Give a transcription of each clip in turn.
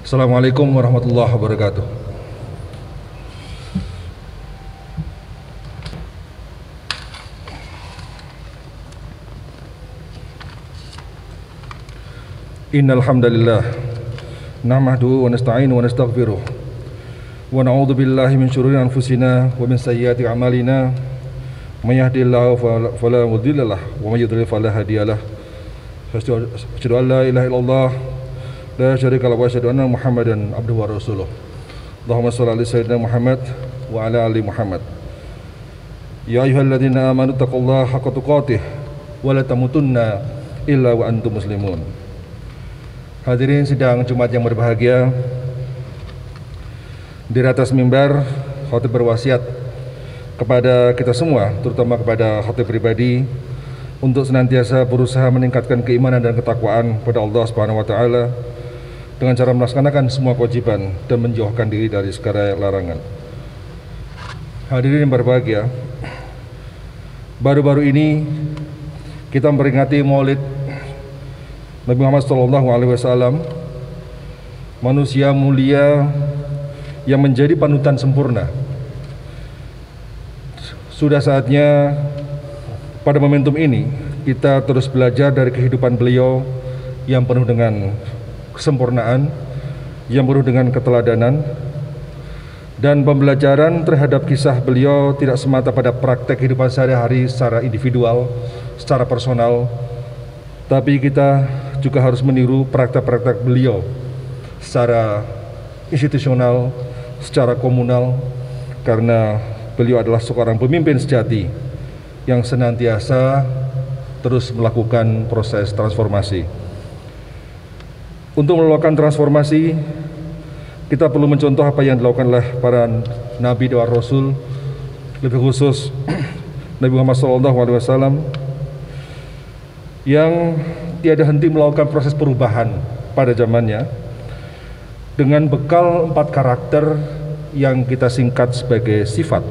Assalamualaikum warahmatullahi wabarakatuh. Innal hamdalillah nahmaduhu wa nasta'inu wa nastaghfiruh wa na'udzu billahi min syururi anfusina wa min sayyiati a'malina may yahdihillahu fala mudilla lahu wa may yudlil fala hadiyalah. Asyhadu an la ilaha illallah la syarika lahu wa asyhadu anna Muhammadan abduhu wa rasuluh. Allahumma shalli ala sayyidina Muhammad wa ala ali Muhammad. Ya ayyuhalladzina amanu taqullaha haqqa tuqatih wa la tamutunna illa wa antum muslimun. Hadirin sidang Jumat yang berbahagia, di atas mimbar khatib berwasiat kepada kita semua, terutama kepada khatib pribadi, untuk senantiasa berusaha meningkatkan keimanan dan ketakwaan kepada Allah Subhanahu wa taala dengan cara melaksanakan semua kewajiban dan menjauhkan diri dari segala larangan. Hadirin yang berbahagia, baru-baru ini kita memperingati Maulid Nabi Muhammad SAW, manusia mulia yang menjadi panutan sempurna. Sudah saatnya pada momentum ini kita terus belajar dari kehidupan beliau yang penuh dengan kesempurnaan, yang penuh dengan keteladanan, dan pembelajaran terhadap kisah beliau tidak semata pada praktek kehidupan sehari-hari secara individual, secara personal, tapi kita juga harus meniru praktek-praktek beliau secara institusional, secara komunal, karena beliau adalah seorang pemimpin sejati yang senantiasa terus melakukan proses transformasi. Untuk melakukan transformasi, kita perlu mencontoh apa yang dilakukan oleh para nabi dan rasul, lebih khusus Nabi Muhammad SAW, yang tiada henti melakukan proses perubahan pada zamannya dengan bekal 4 karakter yang kita singkat sebagai sifat.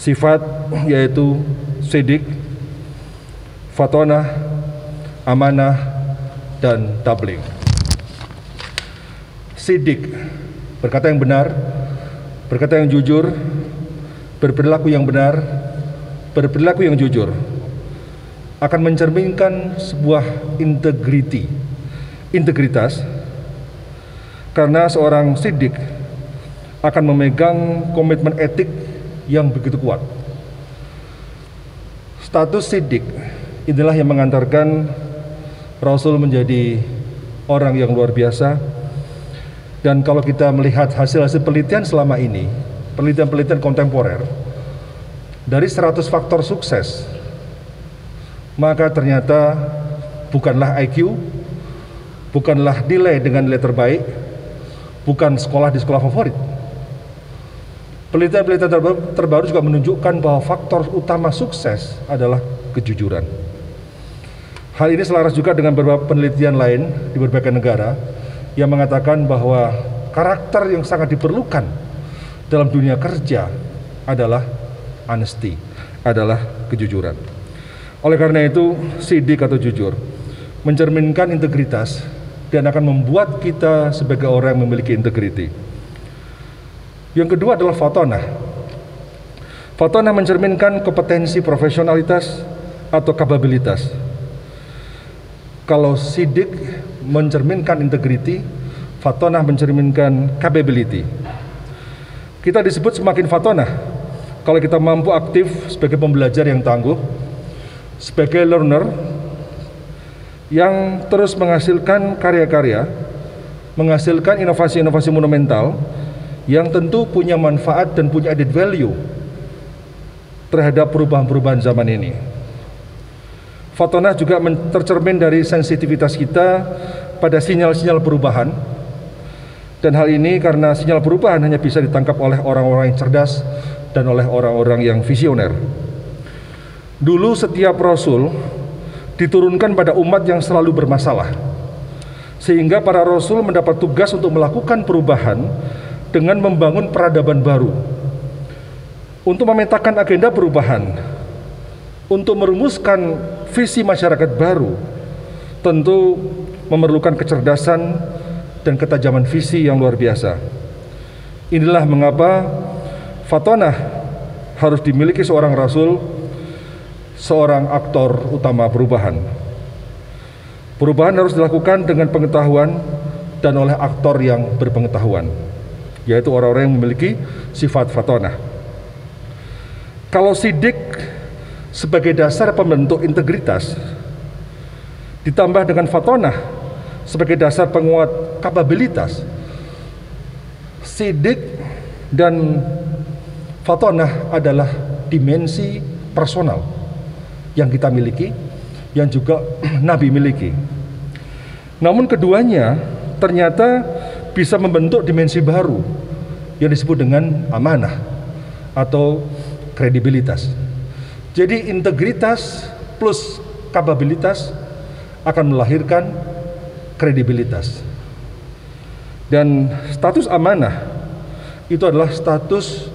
Sifat yaitu sidik, fatonah, amanah, dan tabligh. Sidik, berkata yang benar, berkata yang jujur, berperilaku yang benar, berperilaku yang jujur, akan mencerminkan sebuah integritas, karena seorang sidik akan memegang komitmen etik yang begitu kuat. Status sidik inilah yang mengantarkan Rasul menjadi orang yang luar biasa. Dan kalau kita melihat hasil-hasil penelitian selama ini, penelitian-penelitian kontemporer, dari 100 faktor sukses, maka ternyata bukanlah IQ, bukanlah nilai dengan nilai terbaik, bukan sekolah di sekolah favorit. Penelitian-penelitian terbaru juga menunjukkan bahwa faktor utama sukses adalah kejujuran. Hal ini selaras juga dengan beberapa penelitian lain di berbagai negara yang mengatakan bahwa karakter yang sangat diperlukan dalam dunia kerja adalah honesty, adalah kejujuran. Oleh karena itu, sidik atau jujur mencerminkan integritas dan akan membuat kita sebagai orang yang memiliki integriti. Yang kedua adalah fatonah. Fatonah mencerminkan kompetensi, profesionalitas atau kapabilitas. Kalau sidik mencerminkan integriti, fatonah mencerminkan capability. Kita disebut semakin fatonah kalau kita mampu aktif sebagai pembelajar yang tangguh, sebagai learner yang terus menghasilkan karya-karya, menghasilkan inovasi-inovasi monumental yang tentu punya manfaat dan punya added value terhadap perubahan-perubahan zaman ini. Fatonah juga tercermin dari sensitivitas kita pada sinyal-sinyal perubahan, dan hal ini karena sinyal perubahan hanya bisa ditangkap oleh orang-orang yang cerdas dan oleh orang-orang yang visioner. Dulu setiap rasul diturunkan pada umat yang selalu bermasalah, sehingga para rasul mendapat tugas untuk melakukan perubahan dengan membangun peradaban baru, untuk memetakan agenda perubahan, untuk merumuskan visi masyarakat baru. Tentu memerlukan kecerdasan dan ketajaman visi yang luar biasa. Inilah mengapa fatonah harus dimiliki seorang rasul, seorang aktor utama perubahan. Perubahan harus dilakukan dengan pengetahuan dan oleh aktor yang berpengetahuan, yaitu orang-orang yang memiliki sifat fatonah. Kalau sidik sebagai dasar pembentuk integritas, ditambah dengan fatonah sebagai dasar penguat kapabilitas, sidik dan fatonah adalah dimensi personal yang kita miliki, yang juga Nabi miliki. Namun keduanya ternyata bisa membentuk dimensi baru yang disebut dengan amanah atau kredibilitas. Jadi integritas plus kapabilitas akan melahirkan kredibilitas. Dan status amanah itu adalah status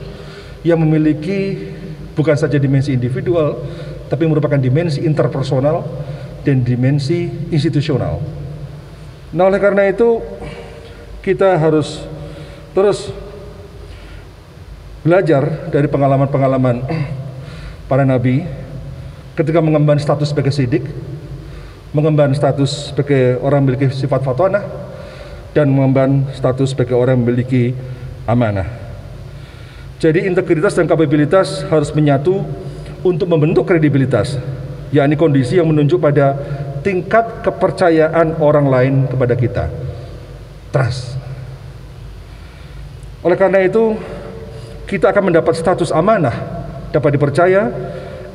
yang memiliki bukan saja dimensi individual, tapi merupakan dimensi interpersonal dan dimensi institusional. Nah, oleh karena itu kita harus terus belajar dari pengalaman-pengalaman para nabi ketika mengemban status sebagai sidik, mengemban status sebagai orang memiliki sifat fatonah, dan mengemban status sebagai orang memiliki amanah. Jadi integritas dan kapabilitas harus menyatu untuk membentuk kredibilitas, yakni kondisi yang menunjuk pada tingkat kepercayaan orang lain kepada kita, trust. Oleh karena itu kita akan mendapat status amanah, dapat dipercaya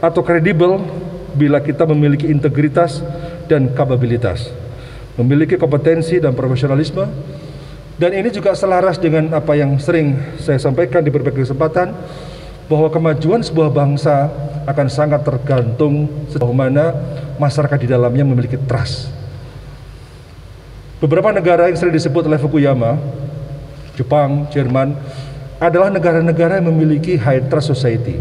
atau kredibel bila kita memiliki integritas dan kapabilitas, memiliki kompetensi dan profesionalisme. Dan ini juga selaras dengan apa yang sering saya sampaikan di berbagai kesempatan, bahwa kemajuan sebuah bangsa akan sangat tergantung sejauh mana masyarakat di dalamnya memiliki trust. Beberapa negara yang sering disebut oleh Fukuyama, Jepang, Jerman, adalah negara-negara yang memiliki high trust society.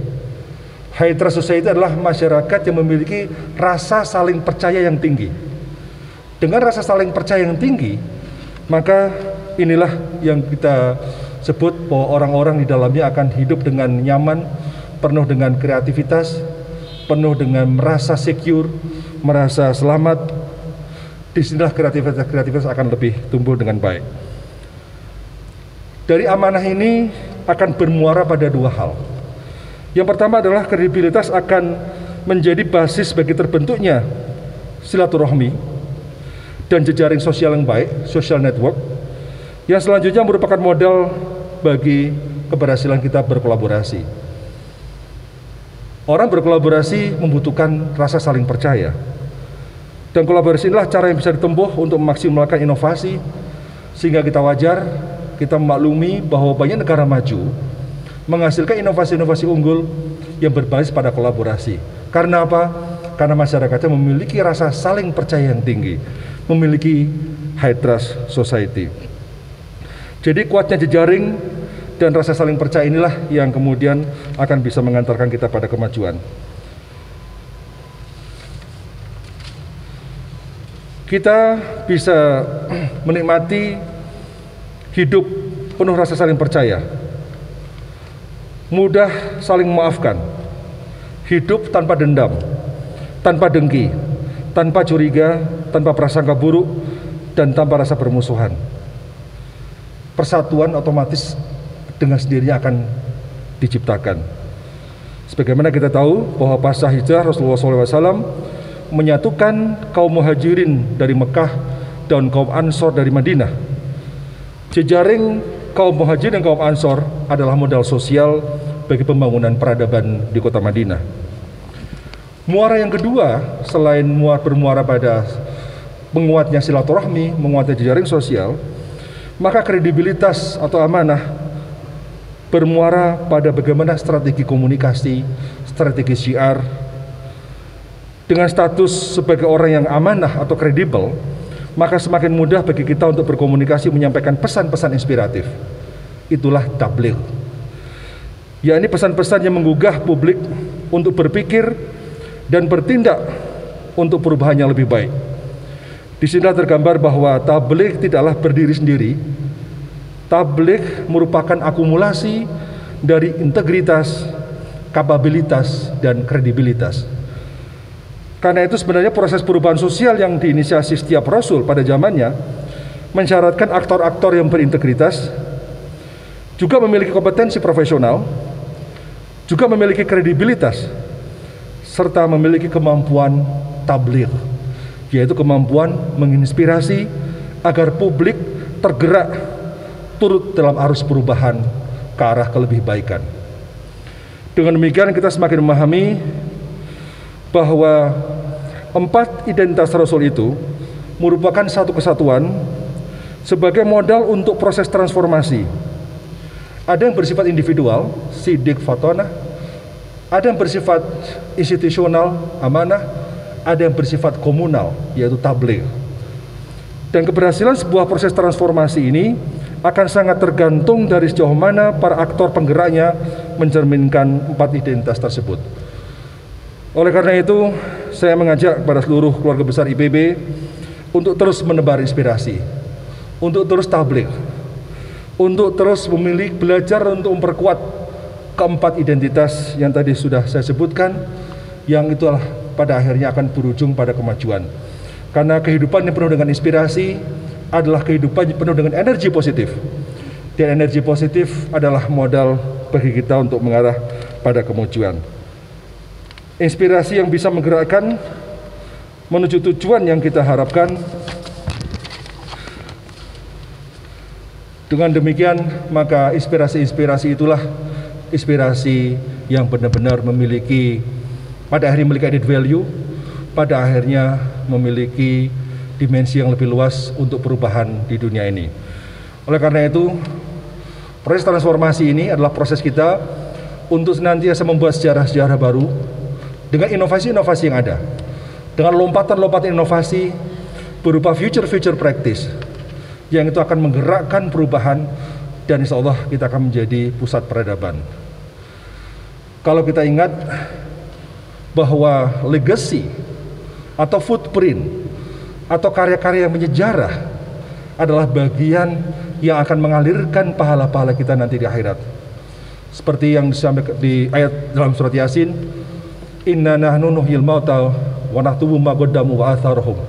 High trust society adalah masyarakat yang memiliki rasa saling percaya yang tinggi. Dengan rasa saling percaya yang tinggi, maka inilah yang kita sebut bahwa orang-orang di dalamnya akan hidup dengan nyaman, penuh dengan kreativitas, penuh dengan merasa secure, merasa selamat. Disinilah kreativitas akan lebih tumbuh dengan baik. Dari amanah ini akan bermuara pada dua hal. Yang pertama adalah kredibilitas akan menjadi basis bagi terbentuknya silaturahmi dan jejaring sosial yang baik, social network, yang selanjutnya merupakan modal bagi keberhasilan kita berkolaborasi. Orang berkolaborasi membutuhkan rasa saling percaya, dan kolaborasi inilah cara yang bisa ditempuh untuk memaksimalkan inovasi, sehingga kita wajar kita memaklumi bahwa banyak negara maju menghasilkan inovasi-inovasi unggul yang berbasis pada kolaborasi. Karena apa? Karena masyarakatnya memiliki rasa saling percaya yang tinggi, memiliki high trust society. Jadi kuatnya jejaring dan rasa saling percaya inilah yang kemudian akan bisa mengantarkan kita pada kemajuan. Kita bisa menikmati hidup penuh rasa saling percaya, mudah saling memaafkan, hidup tanpa dendam, tanpa dengki, tanpa curiga, tanpa prasangka buruk, dan tanpa rasa bermusuhan. Persatuan otomatis dengan sendirinya akan diciptakan. Sebagaimana kita tahu bahwa pasca hijrah Rasulullah SAW menyatukan kaum muhajirin dari Mekah dan kaum Ansor dari Madinah. Jejaring kaum muhajirin dan kaum Ansor adalah modal sosial bagi pembangunan peradaban di kota Madinah. Muara yang kedua, selain bermuara pada menguatnya silaturahmi, menguatnya jejaring sosial, maka kredibilitas atau amanah bermuara pada bagaimana strategi komunikasi, strategi syiar. Dengan status sebagai orang yang amanah atau kredibel, maka semakin mudah bagi kita untuk berkomunikasi, menyampaikan pesan-pesan inspiratif. Itulah tabligh, yakni pesan-pesan yang menggugah publik untuk berpikir dan bertindak untuk perubahan yang lebih baik. Di sini tergambar bahwa tabligh tidaklah berdiri sendiri. Tabligh merupakan akumulasi dari integritas, kapabilitas, dan kredibilitas. Karena itu sebenarnya proses perubahan sosial yang diinisiasi setiap rasul pada zamannya mensyaratkan aktor-aktor yang berintegritas, juga memiliki kompetensi profesional, juga memiliki kredibilitas, serta memiliki kemampuan tabligh, yaitu kemampuan menginspirasi agar publik tergerak turut dalam arus perubahan ke arah kelebihbaikan. Dengan demikian kita semakin memahami bahwa 4 identitas Rasul itu merupakan satu kesatuan sebagai modal untuk proses transformasi. Ada yang bersifat individual, sidik fatona, ada yang bersifat institusional, amanah, ada yang bersifat komunal, yaitu tabligh. Dan keberhasilan sebuah proses transformasi ini akan sangat tergantung dari sejauh mana para aktor penggeraknya mencerminkan 4 identitas tersebut. Oleh karena itu, saya mengajak kepada seluruh keluarga besar IPB untuk terus menebar inspirasi, untuk terus tabligh, untuk terus belajar untuk memperkuat keempat identitas yang tadi sudah saya sebutkan, yang itulah pada akhirnya akan berujung pada kemajuan. Karena kehidupan yang penuh dengan inspirasi adalah kehidupan yang penuh dengan energi positif. Dan energi positif adalah modal bagi kita untuk mengarah pada kemajuan. Inspirasi yang bisa menggerakkan menuju tujuan yang kita harapkan. Dengan demikian, maka inspirasi-inspirasi itulah inspirasi yang benar-benar memiliki, pada akhirnya memiliki added value, pada akhirnya memiliki dimensi yang lebih luas untuk perubahan di dunia ini. Oleh karena itu, proses transformasi ini adalah proses kita untuk senantiasa membuat sejarah-sejarah baru dengan inovasi-inovasi yang ada, dengan lompatan-lompatan inovasi berupa future practice yang itu akan menggerakkan perubahan, dan insya Allah kita akan menjadi pusat peradaban. Kalau kita ingat bahwa legacy atau footprint atau karya-karya yang menyejarah adalah bagian yang akan mengalirkan pahala-pahala kita nanti di akhirat. Seperti yang disampaikan di ayat dalam surat Yasin, inna nahnu nuhyil mauta wa naktubu ma qaddamu wa atharahum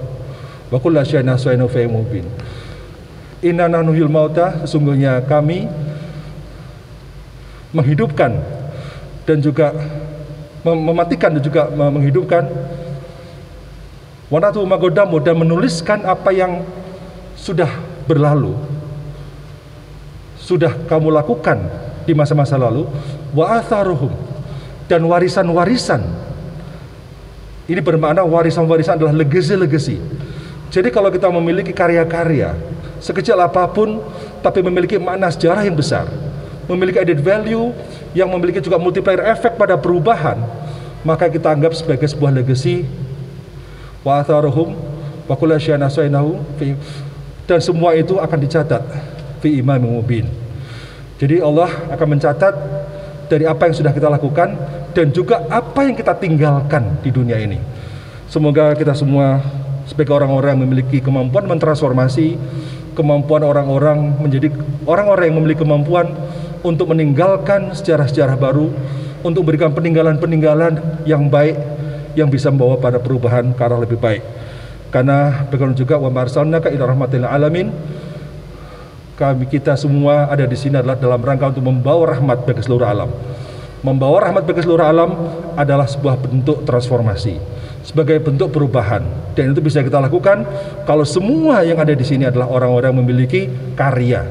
wa kullu syai'in ahsaynahu fi imamin mubin. Inna nahnu nuhyil mauta, sesungguhnya kami menghidupkan dan juga mematikan dan juga menghidupkan, wa naktubu ma qaddamu, dan menuliskan apa yang sudah berlalu, sudah kamu lakukan di masa-masa lalu, wa atharuhum, dan warisan-warisan. Ini bermakna warisan-warisan adalah legacy. Jadi kalau kita memiliki karya-karya sekecil apapun tapi memiliki makna sejarah yang besar, memiliki added value yang memiliki juga multiplier efek pada perubahan, maka kita anggap sebagai sebuah legacy. Wa atharuhum wa kullu syai'in ahsaynahu, dan semua itu akan dicatat fi imamin mubin. Jadi Allah akan mencatat dari apa yang sudah kita lakukan dan juga apa yang kita tinggalkan di dunia ini. Semoga kita semua sebagai orang-orang yang memiliki kemampuan mentransformasi, kemampuan orang-orang menjadi orang-orang yang memiliki kemampuan untuk meninggalkan sejarah-sejarah baru, untuk memberikan peninggalan-peninggalan yang baik yang bisa membawa pada perubahan ke arah lebih baik. Karena bagaimana juga wa marsalnaka ila rahmatil alamin, kita semua ada di sini adalah dalam rangka untuk membawa rahmat bagi seluruh alam. Membawa rahmat bagi seluruh alam adalah sebuah bentuk transformasi, sebagai bentuk perubahan, dan itu bisa kita lakukan kalau semua yang ada di sini adalah orang-orang yang memiliki karya,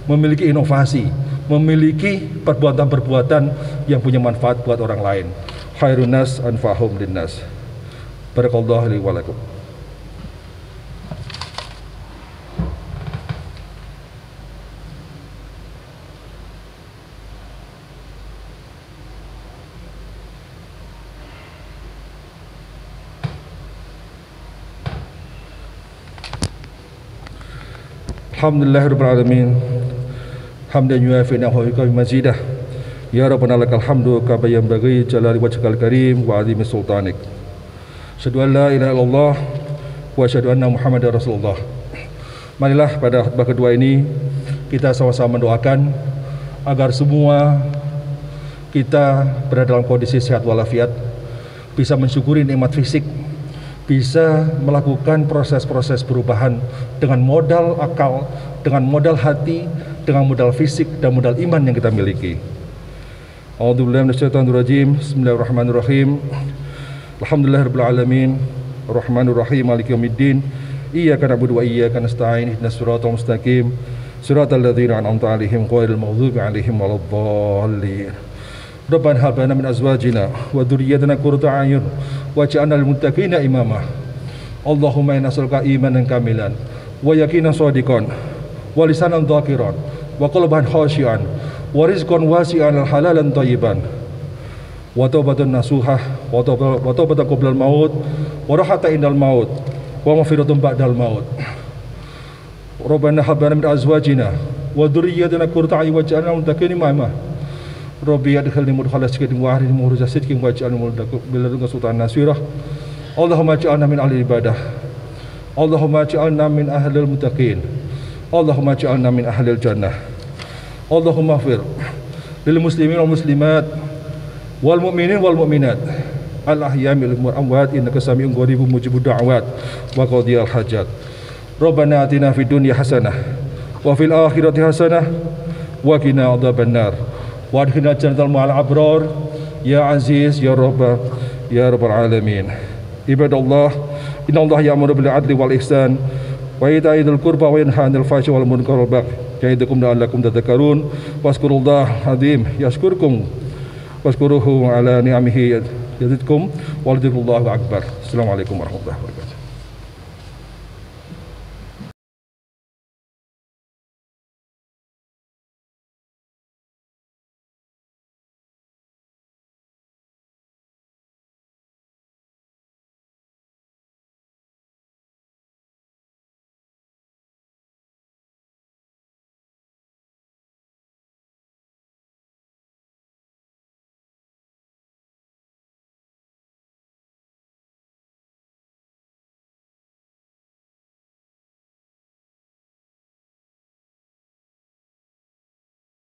memiliki inovasi, memiliki perbuatan-perbuatan yang punya manfaat buat orang lain. Khairun nas anfa'uhum linnas. Barakallahu li wa lakum. Alhamdulillahirabbil alamin. Hamdan yuafi ni'amahu wa mazidah. Ya Rabbana lakal hamdu kama yanbaghi jalali wajhikal karim wa azimi sultanik. Asyhadu an la ilaha illallah wa asyhadu anna Muhammadar Rasulullah. Marilah pada khutbah kedua ini kita sama-sama mendoakan agar semua kita berada dalam kondisi sehat walafiat, bisa mensyukuri nikmat fisik, bisa melakukan proses-proses perubahan dengan modal akal, dengan modal hati, dengan modal fisik dan modal iman yang kita miliki. A'udzubillahi minasyaitonirrajim. Bismillahirrahmanirrahim. Alhamdulillahirabbil alamin. Arrahmanirrahim. Maliki yaumiddin. Iyyaka na'budu wa iyyaka nasta'in. Ihdinas siratal mustaqim. Siratal ladzina an'amta 'alaihim ghairil maghdubi 'alaihim waladdallin. Rabbana hab lana min azwajina wa dhurriyyatina qurrata a'yun waj'alna lil muttaqina imama. Allahumma inna nas'aluka imanan kamilan wa yaqinan shadiqan wa lisanan dzakiran wa qalban khashi'an wa rizqan wasi'an halalan thayyiban wa taubatan nasuhah wa taubatan qoblal maut wa rahatan indal maut wa maghfiratun ba'dal maut. Rabbana hab lana min azwajina wa dhurriyyatina qurrata a'yun waj'alna lil muttaqina imama. Rabbi adkhilni mudkhala sidqin wa akhrijni mukhraja sidqin waj'alni min sultanan nasirah. Allahumma ij'alna min ahli ibadah. Allahumma ij'alna min ahlil muttaqin. Allahumma ij'alna min ahlil jannah. Allahumma ighfir lil muslimin wal muslimat wal mu'minin wal mu'minat al ahya'i minhum wal amwat innaka sami'un qaribun mujibud da'awat wa qadiyal hajat. Rabbana atina fid dunya hasanah wa fil akhirati hasanah wa qina adzabannar. Wa adkhilna jannatal ma'al abrar ya aziz ya rabbal alamin. Ibadallah, innallaha ya'muru bil 'adli wal ihsan wa ita'i dzil qurba wa yanha 'anil fahsya'i wal munkari wal baghi ya'idukum la'allakum tadhakkarun. Wazkurullaha 'azim yashkurkum washkuruhu 'ala ni'amihi yazidkum wa dzikrullahi akbar. Assalamualaikum warahmatullahi wabarakatuh.